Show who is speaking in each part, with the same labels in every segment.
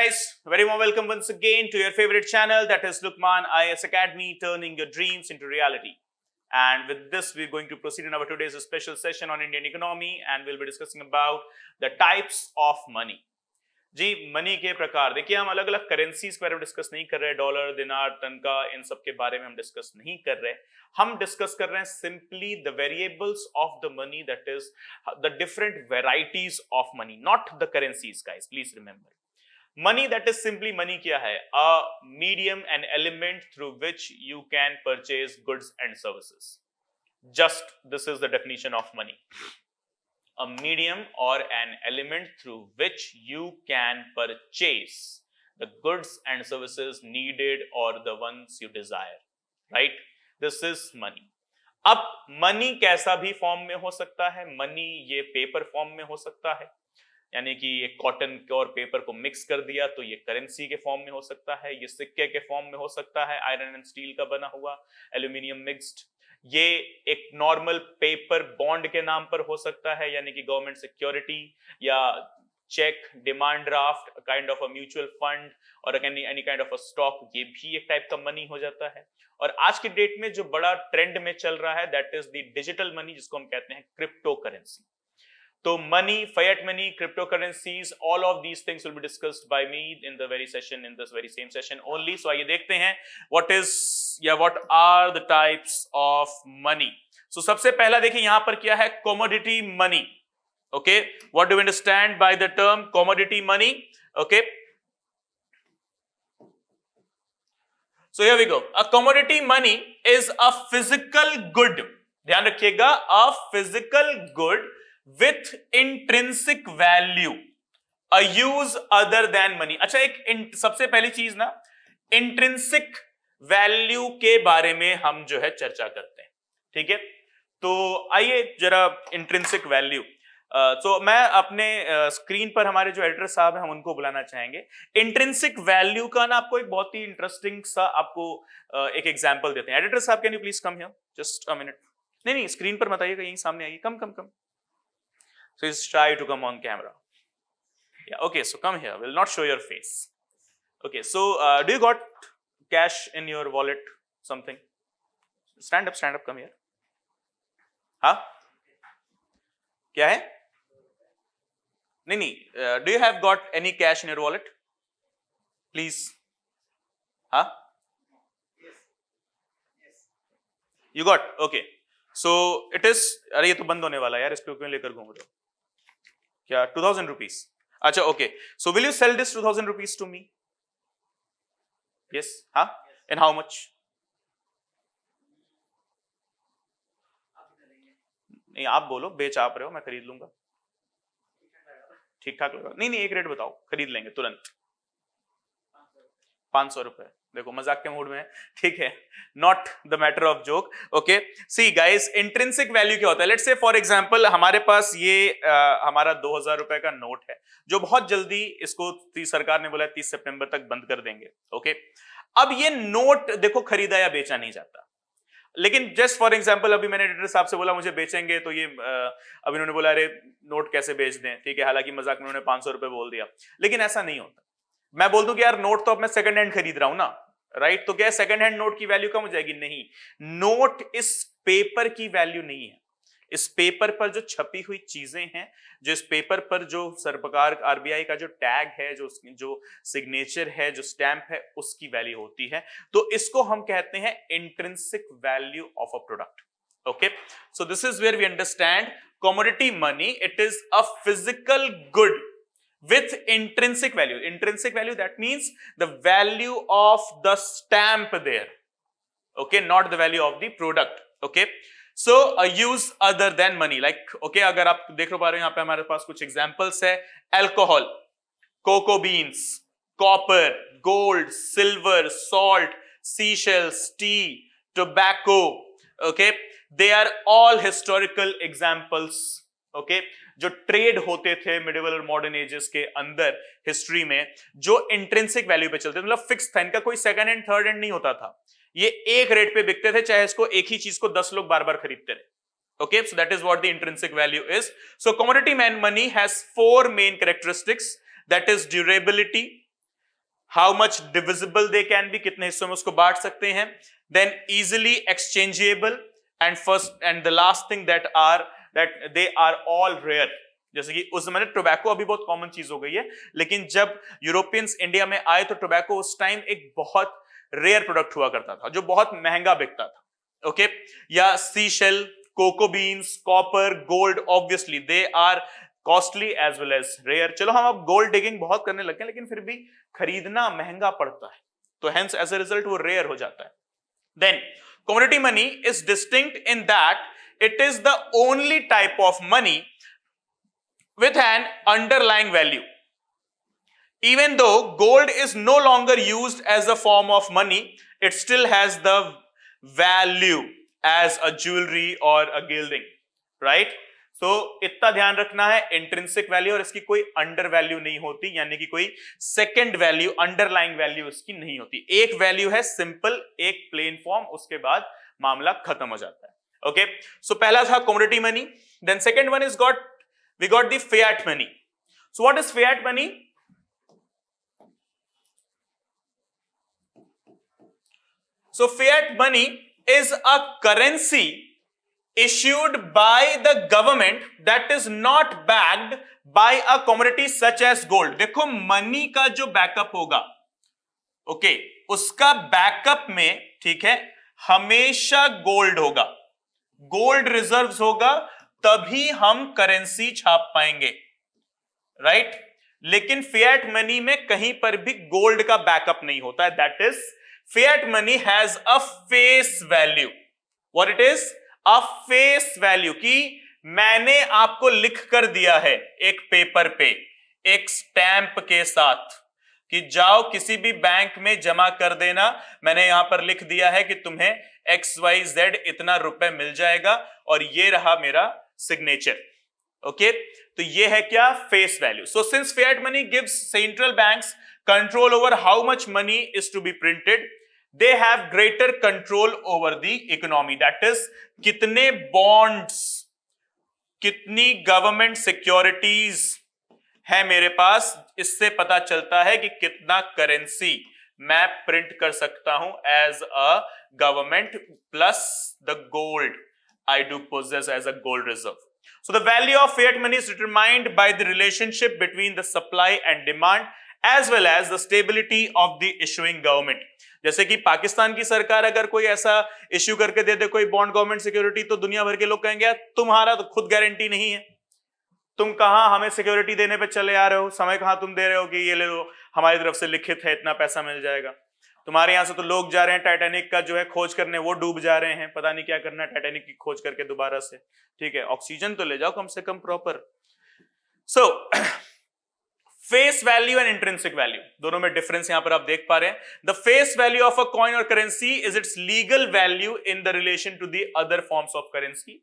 Speaker 1: guys, very warm welcome once again to your favorite channel, that is Lukman IAS Academy, turning your dreams into reality. And with this, we're going to proceed in our today's special session on Indian economy, and we'll be discussing about the types of money. जी, money के प्रकार देखिए, हम अलग अलग currencies के बारे में डिस्कस नहीं कर रहे, डॉलर, दिनार, तनका, इन सब के बारे में हम डिस्कस नहीं कर रहे. हम डिस्कस कर रहे हैं simply the variables of the money, that is the different varieties of money, not the currencies guys, please remember. Money, that is simply money क्या है? A medium and element through which you can purchase goods and services. Just this is the definition of money. A medium or an element through which you can purchase the goods and services needed or the ones you desire, right? This is money. अब money कैसा भी form में हो सकता है. Money ये paper form में हो सकता है, यानी कि ये कॉटन और पेपर को मिक्स कर दिया तो ये करेंसी के फॉर्म में हो सकता है. ये सिक्के के फॉर्म में हो सकता है, आयरन एंड स्टील का बना हुआ, एल्यूमिनियम मिक्स्ड. ये एक नॉर्मल पेपर बॉन्ड के नाम पर हो सकता है, यानी कि गवर्नमेंट सिक्योरिटी या cheque, demand draft, kind of a mutual fund और any kind of a stock. ये भी एक टाइप का मनी हो जाता है. और आज की डेट में जो बड़ा ट्रेंड में चल रहा है, that is the digital money, जिसको हम कहते हैं क्रिप्टो करेंसी. तो money, fiat money, cryptocurrencies, all of these things will be discussed by me in the very same session only. So आइए देखते हैं what are the types of money. So सबसे पहला देखिए यहाँ पर क्या है, commodity money. Okay, what do we understand by the term commodity money? Okay, so here we go. A commodity money is a physical good. ध्यान रखिएगा, a physical good with intrinsic value, a use other than money. अच्छा, एक सबसे पहली चीज ना, intrinsic value के बारे में हम जो है चर्चा करते हैं. ठीक है, तो आइए जरा इंट्रिंसिक वैल्यू. तो मैं अपने स्क्रीन पर हमारे जो एडिटर साहब हैं, हम उनको बुलाना चाहेंगे. इंट्रिंसिक वैल्यू का ना आपको एक बहुत ही इंटरेस्टिंग सा आपको एक एग्जांपल देते हैं. एडिटर साहब, can you please come here just a minute. नहीं, स्क्रीन पर मत आइएगा, यहीं सामने आइए. कम. So just try to come on camera. Yeah, okay, so come here. We'll not show your face. Okay, so do you got cash in your wallet? Something? Stand up, come here. हाँ? क्या है? नहीं. Do you have got any cash in your wallet? Please. हाँ? Yes. You got? Okay. So it is. अरे ये तो बंद होने वाला है यार, इसको क्यों लेकर घूम रहे हो? क्या 2000 rupees? अच्छा, okay. So will you sell this 2000 rupees to me? Yes. हाँ? And how much? नहीं, आप बोलो, बेच आप रहे हो, मैं खरीद लूंगा. ठीक ठाक लगा? नहीं, एक रेट बताओ, खरीद लेंगे तुरंत. 500 रुपए. देखो, मजाक के मूड में है. ठीक है, not the matter of joke. Okay, see guys, intrinsic value क्या होता है? लेट्स से फॉर एग्जांपल हमारे पास ये हमारा 2000 रुपए का नोट है, जो बहुत जल्दी इसको सरकार ने बोला 30 सितंबर तक बंद कर देंगे. ओके, अब ये नोट देखो खरीदा या बेचा नहीं जाता, लेकिन जस्ट फॉर एग्जांपल अभी मैंने एडिटर साहब से बोला मुझे बेचेंगे, तो ये अब इन्होंने बोला अरे नोट कैसे बेच दें. ठीक है, हालांकि मजाक में उन्होंने 500 रुपए बोल दिया, लेकिन ऐसा नहीं होता. मैं बोल दूं कि यार नोट तो अब मैं सेकंड हैंड खरीद रहा हूं ना, राइट? तो क्या सेकंड हैंड नोट की वैल्यू कम हो जाएगी? नहीं, नोट इस पेपर की वैल्यू नहीं है. इस पेपर पर जो छपी हुई चीजें हैं, जो इस पेपर पर जो सरकार आरबीआई का जो टैग है, जो सिग्नेचर है, जो स्टैंप है, उसकी वैल्यू होती है. तो इसको हम कहते हैं intrinsic value of a product. Okay, so this is where we understand commodity money. It is a physical good with intrinsic value. Intrinsic value, that means the value of the stamp there. Okay, not the value of the product. Okay, so a use other than money, like okay, अगर आप देख पा रहे हो यहाँ पे हमारे पास कुछ examples है. Alcohol, cocoa beans, copper, gold, silver, salt, seashells, tea, tobacco. Okay, they are all historical examples. Okay, जो ट्रेड होते थे मिडिवल और मॉडर्न एजेस के अंदर हिस्ट्री में, जो इंट्रिंसिक वैल्यू पे चलते थे, मतलब फिक्स था, इनका कोई सेकंड हैंड थर्ड हैंड नहीं होता था. ये एक रेट पे बिकते थे, चाहे इसको एक ही चीज को 10 लोग बार बार खरीदते रहे. Okay, so that is what the intrinsic value is. So commodity money has 4 main characteristics, that is durability, how much divisible they can be, कितने हिस्सों में उसको बांट सकते हैं, then easily exchangeable, and first and the last thing that they are all rare. जैसे कि उस जमाने टोबैको अभी बहुत कॉमन चीज हो गई है, लेकिन जब यूरोपियंस इंडिया में आए तो टोबैको उस टाइम एक बहुत रेयर प्रोडक्ट हुआ करता था जो बहुत महंगा बिकता था। ओके, या sea shell, cocoa beans, copper, gold, obviously they are costly as well as rare. चलो हम अब गोल्ड डिगिंग बहुत करने लगे हैं, लेकिन फिर भी खरीदना महंगा पड़ता है, तो हेंस एज अ रिजल्ट वो रेयर हो जाता है। Then commodity money is distinct in that it is the only type of money with an underlying value. Even though gold is no longer used as a form of money, it still has the value as a jewelry or a gilding, right? So इतना ध्यान रखना है, intrinsic value, और इसकी कोई under value नहीं होती, यानी कि कोई सेकंड वैल्यू, अंडरलाइंग वैल्यू इसकी नहीं होती। एक वैल्यू है सिंपल, एक प्लेन फॉर्म, उसके बाद मामला खत्म हो जाता है। ओके, सो पहला था commodity money, then second one is we got the fiat money. So what is fiat money? So fiat money is a currency issued by the government that is not backed by a commodity such as gold. देखो money का जो backup होगा, okay, उसका backup में, ठीक है, हमेशा gold होगा, गोल्ड रिजर्व्स होगा, तभी हम करेंसी छाप पाएंगे, राइट? लेकिन फिएट मनी में कहीं पर भी गोल्ड का बैकअप नहीं होता है। That is fiat money has a face value. What it is? A face value, कि मैंने आपको लिख कर दिया है एक पेपर पे, एक स्टैंप के साथ, कि जाओ किसी भी बैंक में जमा कर देना, मैंने यहां पर लिख दिया है कि तुम्हें XYZ इतना रुपए मिल जाएगा, और ये रहा मेरा सिग्नेचर। ओके, तो ये है क्या? Face value. So since fiat money gives central banks control over how much money is to be printed, they have greater control over the economy. That is, कितने बॉन्ड्स, कितनी गवर्नमेंट सिक्योरिटीज है मेरे पास, इससे पता चलता है कि कितना करेंसी मैं प्रिंट कर सकता हूं as a government, plus the gold I do possess as a gold reserve. So the value of fiat money is determined by the relationship between the supply and demand as well as the stability of the issuing government. जैसे कि पाकिस्तान की सरकार अगर कोई ऐसा issue करके दे दे कोई bond government security, तो दुनिया भर के लोग कहेंगे तुम्हारा तो खुद गारंटी नहीं है, तुम कहां हमें सिक्योरिटी देने पे चले आ रहे हो, समय कहां तुम दे रहे हो कि ये ले लो हमारी तरफ से लिखित है, इतना पैसा मिल जाएगा। तुम्हारे यहां से तो लोग जा रहे हैं टाइटैनिक का जो है खोज करने, वो डूब जा रहे हैं, पता नहीं क्या करना है टाइटैनिक की खोज करके दोबारा से, ठीक है, ऑक्सीजन तो ले जाओ कम से कम proper. So face value and intrinsic value, दोनों में डिफरेंस यहां पर आप देख पा रहे हैं। The face value of a coin और currency is its legal value in the relation to the other forms of currency,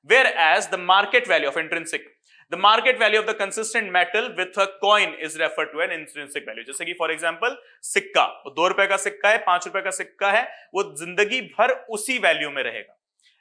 Speaker 1: whereas the market value of intrinsic, the market value of the consistent metal with a coin is referred to an intrinsic value. जैसे कि for example सिक्का, वो 2 रुपए का सिक्का है, 5 रुपए का सिक्का है, वो जिंदगी भर उसी वैल्यू में रहेगा।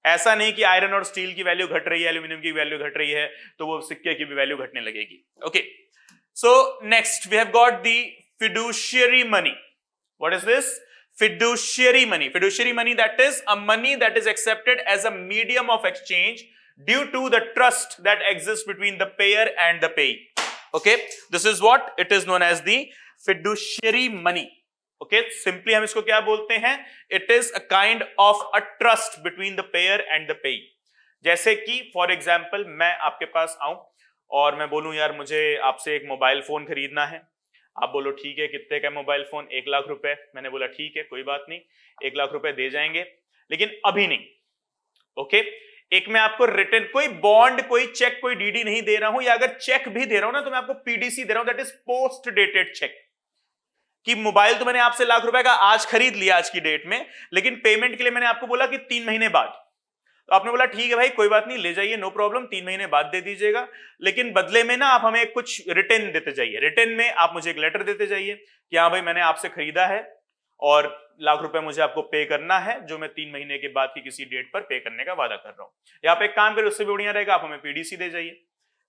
Speaker 1: ऐसा नहीं कि आयरन और स्टील की वैल्यू घट रही है, एल्यूमिनियम की वैल्यू घट रही है, तो वो सिक्के की भी वैल्यू घटने लगेगी। Okay, so next we have got the fiduciary money. What is this? Fiduciary money. Fiduciary money, that is a money that is accepted as a medium of exchange due to the trust that exists between the payer and the payee. Okay, this is what it is known as the fiduciary money. Okay, simply हम इसको क्या बोलते हैं? It is a kind of a trust between the payer and the payee. जैसे कि for example मैं आपके पास आऊं और मैं बोलूं यार मुझे आपसे एक मोबाइल फोन खरीदना है, आप बोलो ठीक है, कितने का मोबाइल फोन? 1 लाख रुपए। मैंने बोला ठीक है, कोई बात नहीं, 1 लाख रुपए दे जाएंगे, लेकिन अभी नहीं। ओके, एक मैं आपको रिटर्न, कोई बॉन्ड, कोई चेक, कोई डीडी नहीं दे रहा हूं, या अगर चेक भी दे रहा हूं ना, तो मैं आपको पीडीसी दे रहा हूं, that is post dated cheque. कि मोबाइल तो मैंने आपसे 1 लाख रुपए का आज खरीद लिया आज की डेट में, लेकिन पेमेंट के लिए मैंने आपको बोला कि 3 महीने बाद, तो आपने बोला ठीक है भाई कोई बात नहीं, ले जाइए, नो प्रॉब्लम, 3 महीने बाद दे दीजिएगा, लेकिन बदले में ना आप हमें कुछ रिटर्न देते जाइए। रिटर्न में आप मुझे एक लेटर देते जाइए कि हाँ भाई मैंने आपसे खरीदा है और 1 लाख रुपए मुझे आपको पे करना है, जो मैं 3 महीने के बाद की किसी डेट पर पे करने का वादा कर रहा हूं। या आप एक काम करें, उससे भी बढ़िया रहेगा, आप हमें पीडीसी दे जाइए,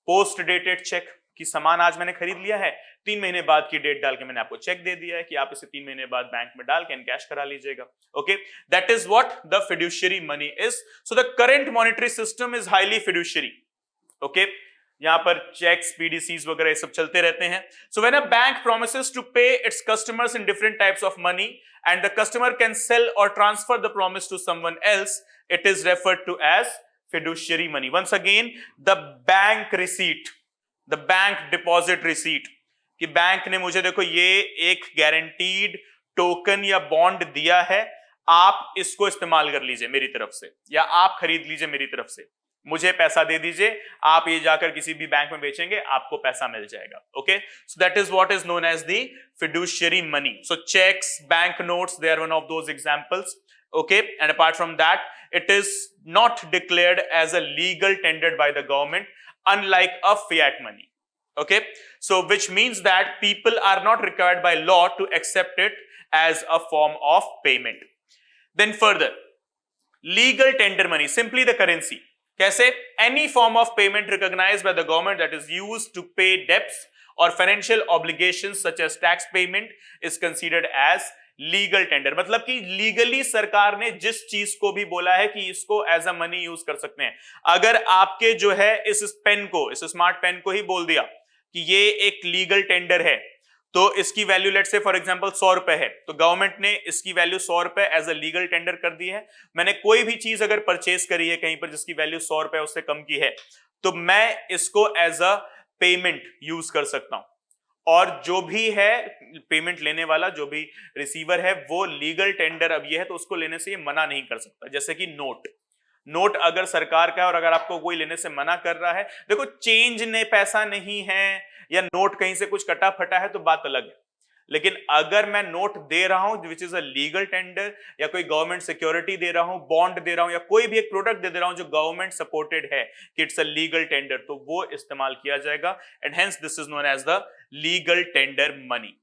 Speaker 1: पोस्ट डेटेड चेक। कि सामान आज मैंने खरीद लिया है, 3 महीने बाद की डेट डाल के मैंने आपको चेक दे दिया है कि आप इसे 3 महीने बाद बैंक में डाल के कैश करा लीजिएगा. Okay, that is what the fiduciary money is. So the current monetary system is highly fiduciary. Okay, यहां पर चेक्स, पीडीसीज वगैरह सब चलते रहते हैं. So when a bank promises to pay its customers in different types of money and the customer can sell or transfer the promise to someone else, it is referred to as fiduciary money. Once again, the bank receipt, the bank deposit receipt, कि bank ने मुझे देखो ये एक guaranteed token या bond दिया है, आप इसको इस्तेमाल कर लीजिए मेरी तरफ से, या आप खरीद लीजिए मेरी तरफ से, मुझे पैसा दे दीजिए, आप ये जाकर किसी भी बैंक में बेचेंगे, आपको पैसा मिल जाएगा. Okay, so that is what is known as the fiduciary money. So checks, bank notes, they are one of those examples. Okay, and apart from that, it is not declared as a legal tendered by the government, unlike a fiat money. Okay, so which means that people are not required by law to accept it as a form of payment. Then further, legal tender money, simply the currency. कैसे? Any form of payment recognized by the government that is used to pay debts or financial obligations such as tax payment is considered as legal tender. मतलब कि legally सरकार ने जिस चीज को भी बोला है कि इसको एज अ मनी यूज कर सकते हैं. अगर आपके जो है इस पेन को, इस स्मार्ट पेन को ही बोल दिया कि ये एक लीगल टेंडर है, तो इसकी वैल्यू लेट से फॉर एग्जांपल 100 रुपए है, तो गवर्नमेंट ने इसकी वैल्यू 100 रुपए एज अ लीगल टेंडर कर दी है. मैंने कोई भी चीज अगर परचेस करी है कहीं पर जिसकी वैल्यू 100 रुपए उससे कम की है, तो मैं इसको एज अ पेमेंट यूज कर सकता हूं. और जो भी है पेमेंट लेने वाला, जो भी रिसीवर है, वो लीगल टेंडर अब ये है तो उसको लेने से ये मना नहीं कर सकता. जैसे कि नोट अगर सरकार का है और अगर आपको कोई लेने से मना कर रहा है, देखो चेंज ने पैसा नहीं है या नोट कहीं से कुछ कटा फटा है तो बात अलग है. लेकिन अगर मैं नोट दे रहा हूं which is a legal tender, या कोई गवर्नमेंट सिक्योरिटी दे रहा हूं, बॉन्ड दे रहा हूं, या कोई भी एक प्रोडक्ट दे रहा हूं जो गवर्नमेंट सपोर्टेड है कि इट्स अ लीगल टेंडर, तो वो इस्तेमाल किया जाएगा. And hence this is known as the legal tender money.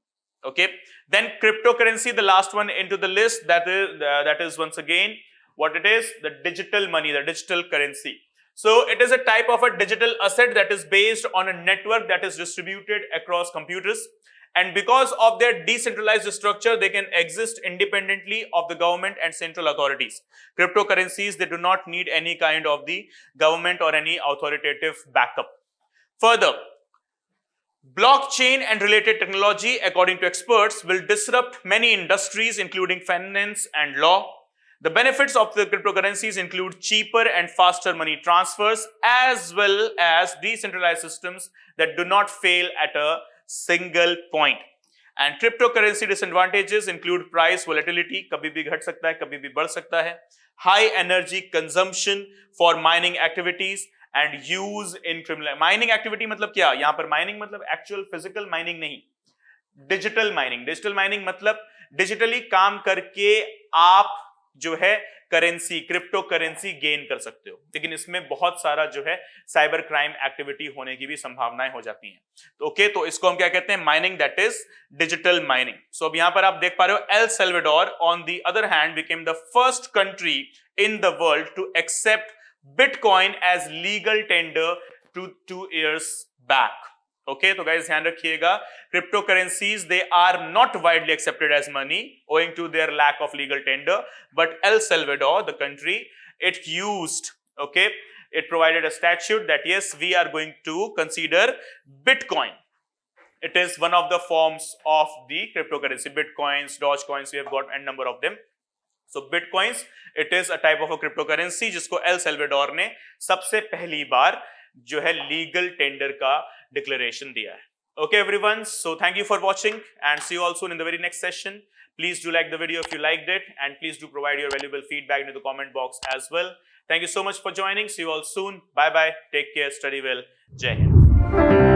Speaker 1: Okay, then cryptocurrency, the last one into the list, that is once again what it is, the digital money, the digital currency. So it is a type of a digital asset that is based on a network that is distributed across computers, and because of their decentralized structure they can exist independently of the government and central authorities. Cryptocurrencies, they do not need any kind of the government or any authoritative backup. Further, blockchain and related technology, according to experts, will disrupt many industries including finance and law. The benefits of the cryptocurrencies include cheaper and faster money transfers as well as decentralized systems that do not fail at a single point. And cryptocurrency disadvantages include price volatility, kabhi bhi ghat sakta hai, kabhi bhi बढ़ सकता है, high energy consumption for mining activities and use in criminal mining activity. मतलब क्या? यहां पर mining मतलब actual physical mining नहीं, digital mining. Digital mining मतलब डिजिटली काम करके आप जो है करेंसी, क्रिप्टो करेंसी गेन कर सकते हो. लेकिन इसमें बहुत सारा जो है साइबर क्राइम एक्टिविटी होने की भी संभावनाएं हो जाती हैं. तो ओके, तो इसको हम क्या कहते हैं? Mining, that is digital mining. So अब यहां पर आप देख पा रहे हो, El Salvador on the other hand became the first country in the world to accept Bitcoin as legal tender 2 years back. Okay, तो guys ध्यान रखिएगा, cryptocurrencies, they are not widely accepted as money owing to their lack of legal tender, but El Salvador, the country, it used, okay, it provided a statute that yes, we are going to consider Bitcoin. It is one of the forms of the cryptocurrency. Bitcoins, Dogecoins, we have got a number of them. So Bitcoins, it is a type of a cryptocurrency जिसको El Salvador ने सबसे पहली बार जो है legal tender का declaration दिया है. Okay everyone, so thank you for watching and see you all soon in the very next session. Please do like the video if you liked it, and please do provide your valuable feedback in the comment box as well. Thank you so much for joining. See you all soon. Bye bye. Take care. Study well. Jai Hind.